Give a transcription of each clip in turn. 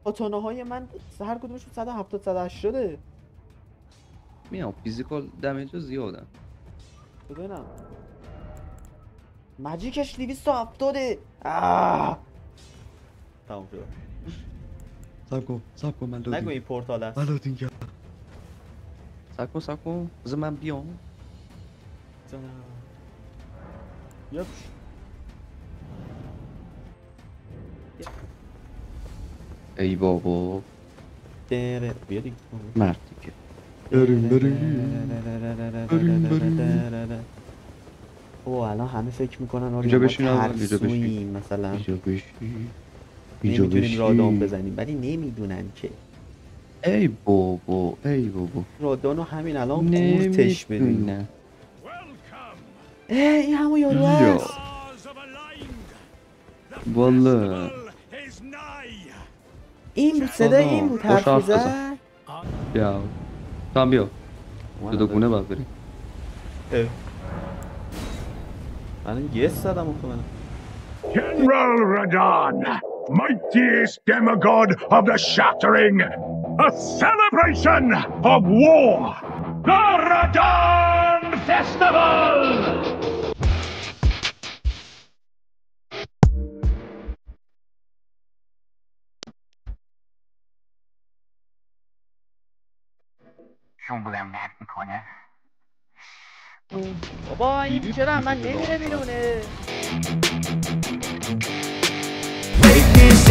کاتانا های من هر کدومشون 170 180 میام فیزیکال دمیج زیادن. ببینم ماجیکش 270 تموم شد. سب کن من لودینگ نگو این پورتال است. من لودینگ کردم. سب کن بذار من بیام. یپ ای بابا بیا دیگه مرد دیگه. او الان همه فکر میکنن اینجا بشین آقا، اینجا بشین. مثلا اینجا بشی. نمیتونیم رادان بزنیم ولی نمیدونن که ای بابا رادانو همین الان قورتش بدیم. این همون یارو هست والا. این بود صدای این بود حرف میزد. بیا تو بیا دو گونه باید بریم. من یه زدم اون General Radon, mightiest demigod of the Shattering, a celebration of war, the Radon Festival! شنبولم نت میکنه. بابا این چرا من نمیره بیرونه.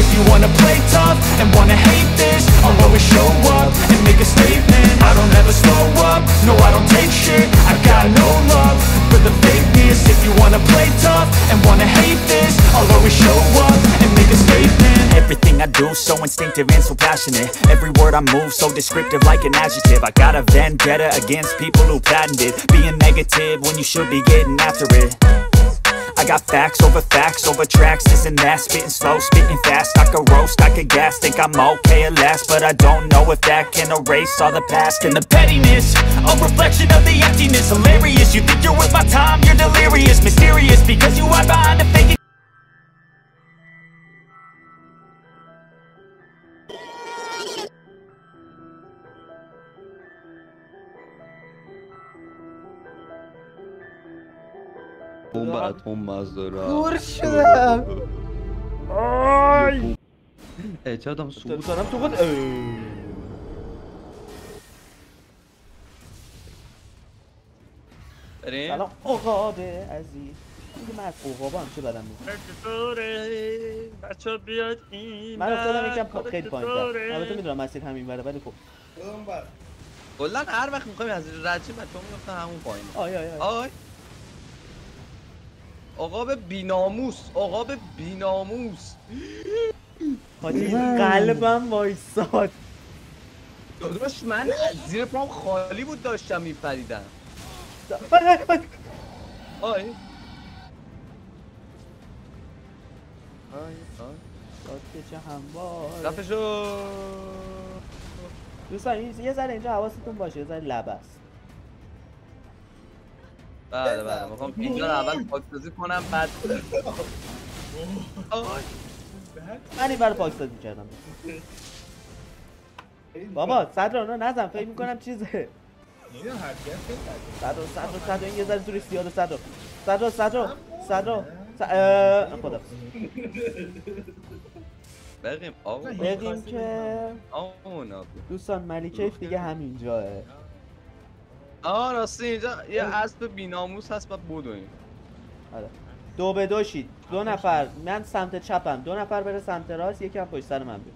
If you wanna play tough and wanna hate this, I'll always show up and make a statement. I don't ever slow up, no I don't take shit. I got no love for the fakeness. If you wanna play tough and wanna hate this, I'll always show up and make a statement. Everything I do so instinctive and so passionate. Every word I move so descriptive like an adjective. I got a vendetta against people who patented being negative when you should be getting after it. I got facts over tracks, this and that. Spitting slow, spitting fast. I could roast, I could gas. Think I'm okay at last, but I don't know if that can erase all the past. And the pettiness, a reflection of the emptiness. Hilarious, you think you're worth my time, you're delirious. Mysterious, because you hide behind a fake. اون براتون مزه را دور شدم. آی چه آدم سوت دارم تو خود. بریم سلام عقاب عزیز. دیگه من از عقابا هم چه بدم بود. بچه بیاد این من افتادم یکم خیلی پایین تر. البته میدونم مسیر همین بره ولی خب کلا هر وقت میخوایم از رجیم بچه هم میفتن همون پایین. آی عقاب بیناموس حاجی قلبم وایساد. داداش من زیر پام خالی بود داشتم میپریدم. آی چه هموار رفشو دوستان یه ذره اینجا حواستون باشه، یه ذره لب است. بله میخوام اینجا رو اول پاکسازی کنم بعد من این برای پاکسازی کردم. بابا صدر رو نزن، فکر میکنم چیزه. صدر این یه ذره زوری سیاد. صدر خدا بگیم که دوستان ملیکیف دیگه همینجاه. راستی اینجا یه اسب بیناموس هست باید بدویم. آره 2 به 2 شید. 2 نفر من سمت چپم، 2 نفر بره سمت راست، یکی هم پشت سر من بیاد.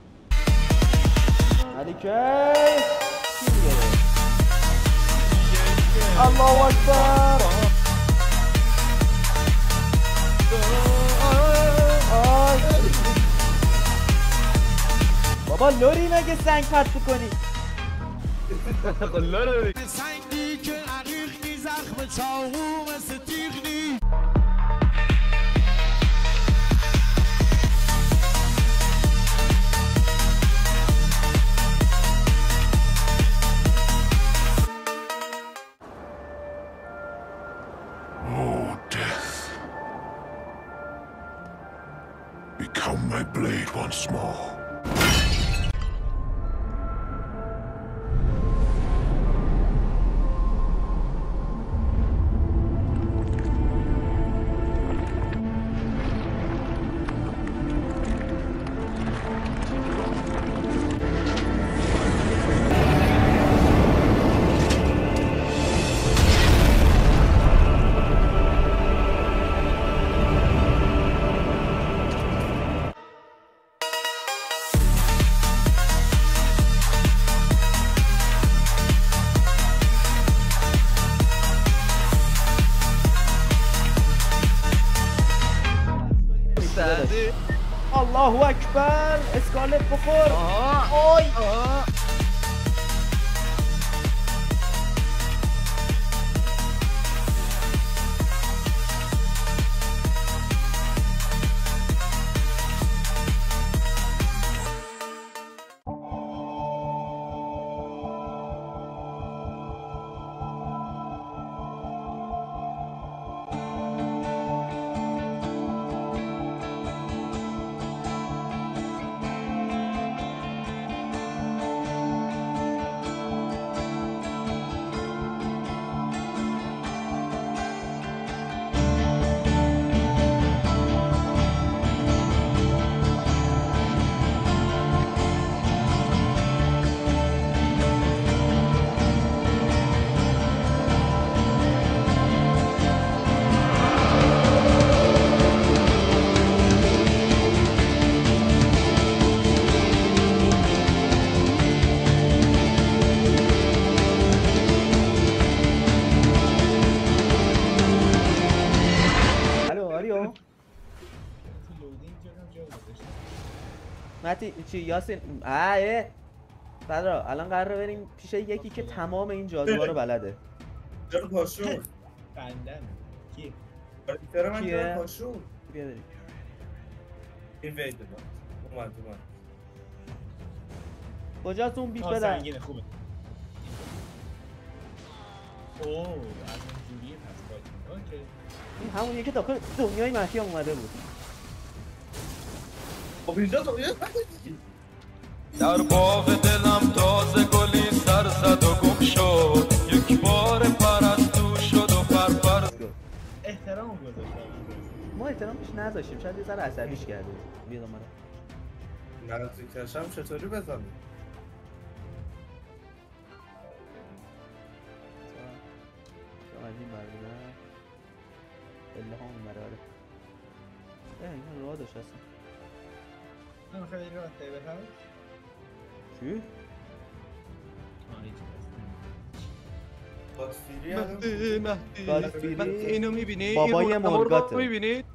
ملیکیف کی دیگه؟ الله اکبر. بابا لوری مگه سنگ پرت کنی؟ سنگی که عقیق نی زخم چاقو مثل تیغ نی. Oh, death. Become my blade once more. الله اکبر اسکالت بخور. آی متی چی یاسین بعد الان قراره بریم پیش یکی که تمام این جادوها رو بلده. جادو پاشو بندم کی؟ کاراکتر من جادو پاشو. بیا بریم. این وید اومد کجاست اون بیپ بدن؟ سنگینه خوبه. اوه از اونجوریه پس باید. اوکی. این همونیه که داخل دنیای مهدی اومده بود. خب اینجا دنیای در باغ دلم تازه گلی سر زد و گم شد، یک بار پرستو شد و فرفر. احترام گذاشتم. ما احترامش نذاشتیم، شاید یه ذره عصبیش کرده. بیاد اومد. نزدیکشم چطوری بزنم؟ از این بردونم بله ها اون مراره. این راه داشت هستم. من خیلی راه تیبه هست؟ چی؟ مهدی اینو میبینی؟ بابای مرگاته. میبینید؟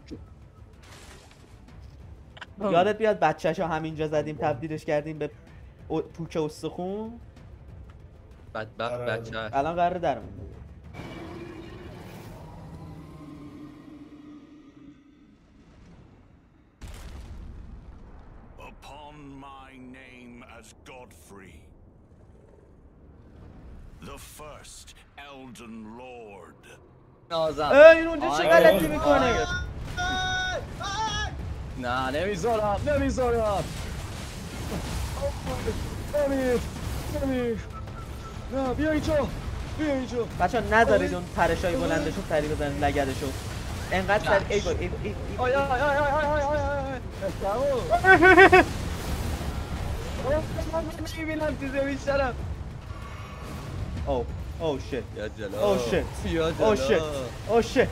یادت بیاد بچه‌شو همینجا زدیم تبدیلش کردیم به پوک استخون؟ بدبخت بچه. الان قراره درمون بده. Godfrey, the first Elden Lord. نازم. این اونجا چه غلطی میکنه؟ نه نمیذارم. نمیر. نه بیا اینجا. بچه ها نذارید اون پرشای بلندشو سری بزنید لگدشو. انقدر سری ای آی من میبینم تو زمین شرم. اوه شت. یا جلو. اوه شت.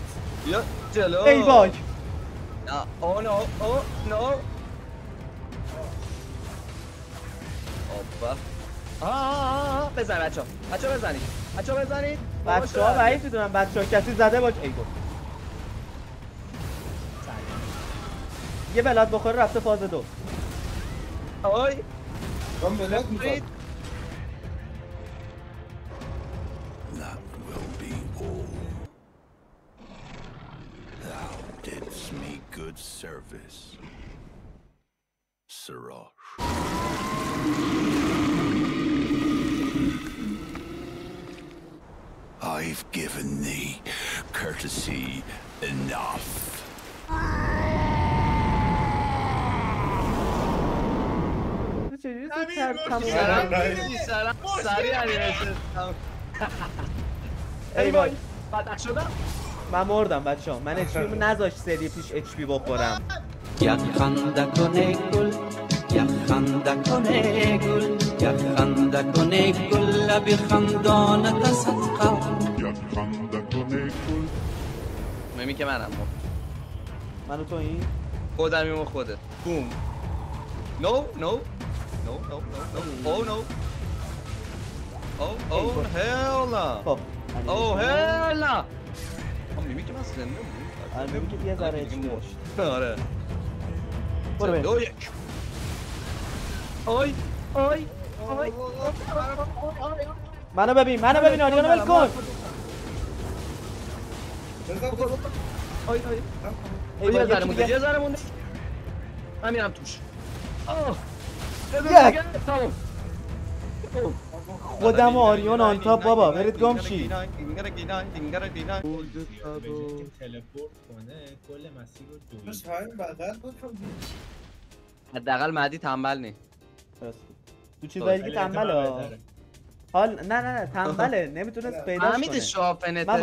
یا جلو. ای وای. نه نو. اوپا. بزن بچه بزنید. بچه ها بعید میدونم بچه ها کسی زده باش. ای وای. یه بلاد بخوره رفته فاز 2. آی من بلد میکنم. That will be all. Thou didst me good service, Sirach. I've given thee courtesy enough. ای وای بدبخت شدم. من مردم بچه ها. من اچ پی نذاشت سری پیش اچ پی بخورم. یخنده کنه گل لبی خندانه تصدقه ممی که منم منو تو این؟ خودم و خودت. بوم. No. Oh hell no. Oh hell no. میگه که من زنده بود. میگه که یه ذره اچ پی داشت. آره. برو بریم. 2 1 آی آی آی منو ببین آریانو ول کن. آی ای یه بابا، ذره مونده یکی یه ذره مونده من میرم توش دیگه. خودم و آریون آن تاپ بابا، برید گم شی. به جای که تلپورت کنه کل مسیر رو دوید. مش همین بغل بکن. حداقل مهدی تنبل نی تو چیزایی که تنبله حال نه تنبله نمیتونست پیداش حمید کنه. شاپنتش من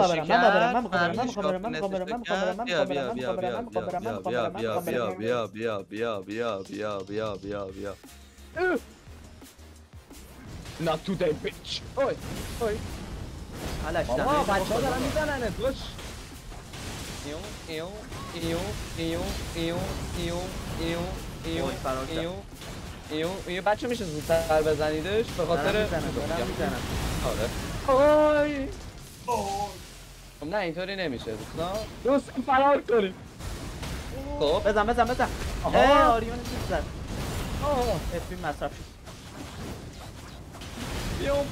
کرد بیا Not today bitch اوی حالش بابا بچه‌ها دارن میزنن دوش ایو بچه میشه زودتر بزنیدش به خاطر میزنم. آی خب نه اینطوری نمیشه دوست فرار کنیم خب بزن آریون چیز زد. اسپی مصرف شد. بیوم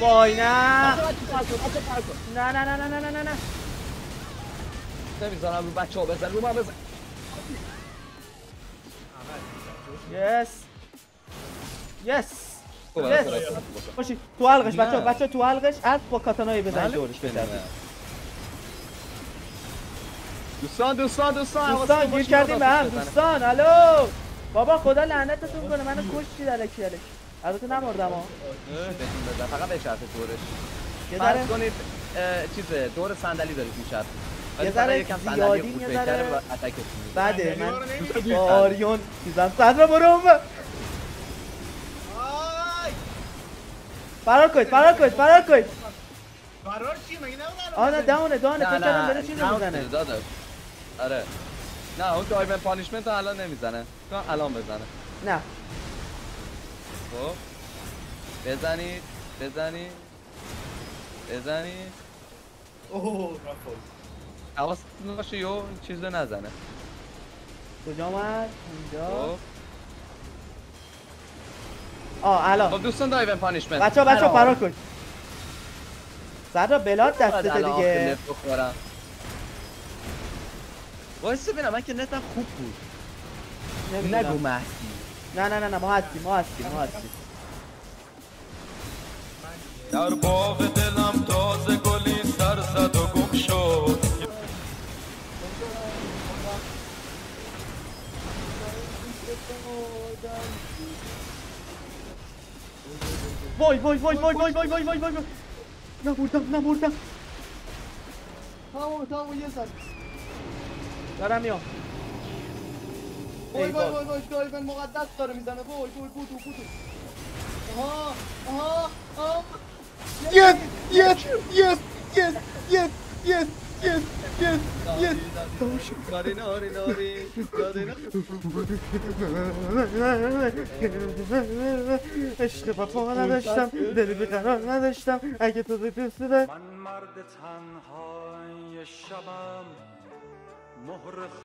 وای نه نمیذارم رو بچه ها بزن رو من بزن یس باشی تو حلقش بچه تو حلقش از با کاتانایی بزنید دورش بزنید. دوستان گیر کردیم به هم دوستان. الو بابا خدا لعنتتون کنه منو کشتید الکی البته نمردم ها. فقط به شرط دورش یه فرض ذره کنید چیز دور صندلی دارید میشرد یه ذره زیادی یه ذره بعده من با آریون چیزم صدر برو اون فرار کنید فرار چی مگه آه دونه فکر کردم داره چیزو میزنه. آره نه اون دایمن پانیشمنت الان نمیزنه تو الان بزنه نه خب بزنید اوه رفت. حواستون باشه یو چیزو نزنه کجا اومد اینجا. خب الان خب دوستان دایمن پانیشمنت بچه فرار کن. صدر بلاد دستته دیگه. وایسا ببینم من که نتم خوب بود نگو مهدی نه ما هستیم در باغ دلم تازه گلی سر زد و گم شد وای نموردم تمام یه سر دارم میام. وای دایمن مقدس داره میزنه. وای بودو آها yes ناری عشق وفا نداشتم دلی بیقرار نداشتم اگه تو دوست داری. من مرد تنهای شبم مهر